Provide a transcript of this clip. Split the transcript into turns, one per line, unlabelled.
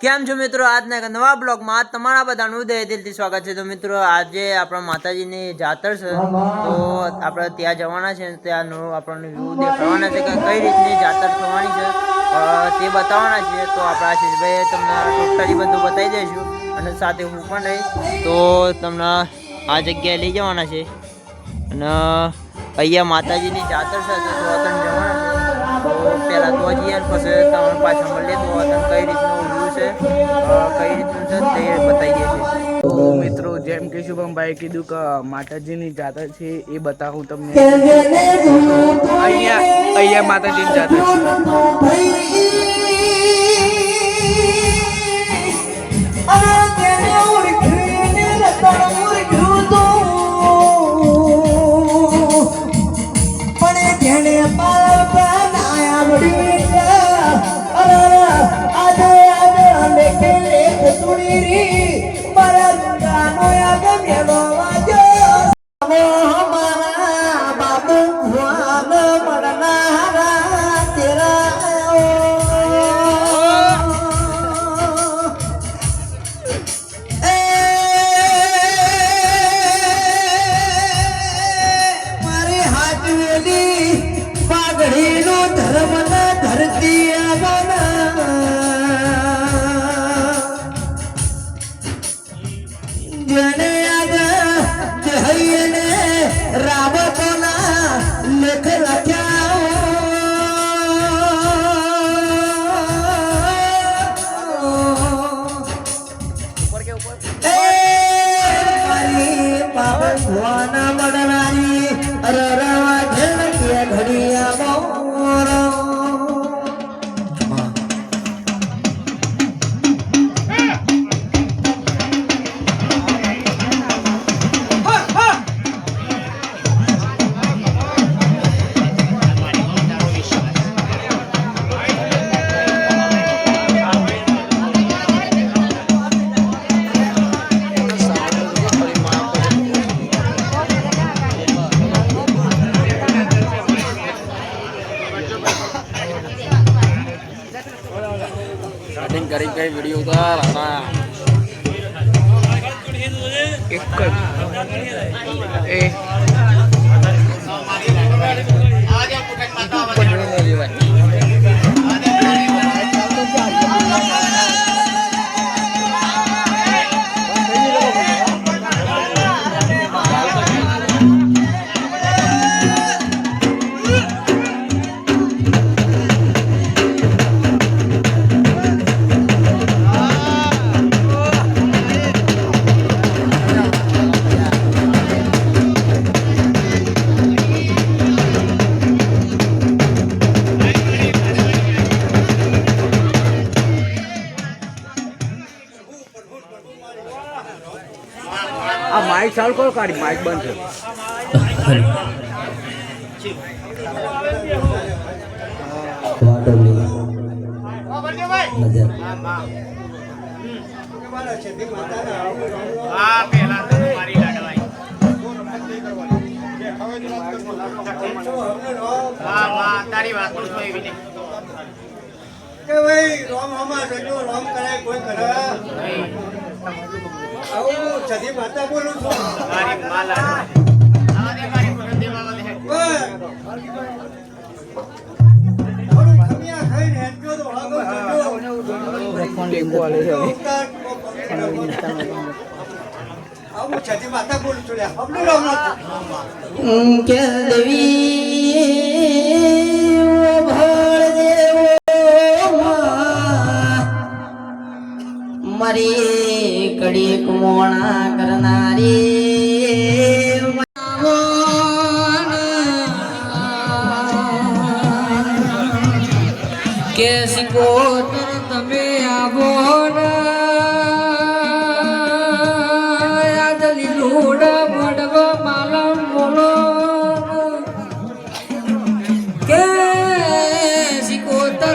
કેમ છો મિત્રો? આજના એક નવા બ્લોગમાં તમારા બધાનું ઉદય દિલથી સ્વાગત છે। તો મિત્રો આજે આપણા માતાજીની જાતર છે, તો આપણે ત્યાં જવાના છે। ત્યાંનો આપણને વ્યૂ દેખાડવાના છે કે કઈ રીતની જાતર થવાની છે તે બતાવવાના છે। તો આપણા આશીષભાઈ તમને ટોટલી બધું બતાવી દઈશું અને સાથે હું પણ રહી, તો તમને આ જગ્યાએ લઈ જવાના છે અને અહીંયા માતાજીની જાતર છે, તો વતન જવાના છે। તો પહેલાં તો જઈએ પછી તમને પાછા મળીએ, તો વતન કઈ રીતનું વ્યૂ છે, કઈ રીતનું છે તે બતાવીએ છીએ।
તો મિત્રો જેમ કે શુભમભાઈ કીધું કે માતાજીની જાતર છે એ બતાવું તમને। અહીંયા માતાજીની જાતર છે।
કરી કઈ વિડીયો ઉતાર આના
એક જ એ આ માઇક ચાલુ કરો, કાઢી માઇક બંધ છે।
તારી વાત
કે ભાઈ રોમ હમા સજો રોમ કરાય કોઈ કરે આવું સધી માતા બોલું છું
મારી માલા આને મારી પરદે વાળા દે
ઓય ખમિયા ખાઈને હેડજો તો આગળ સજો
ફોન લેકો આલે છે।
આવું સધી માતા બોલું છું લે હમણું રોમ
કે દેવી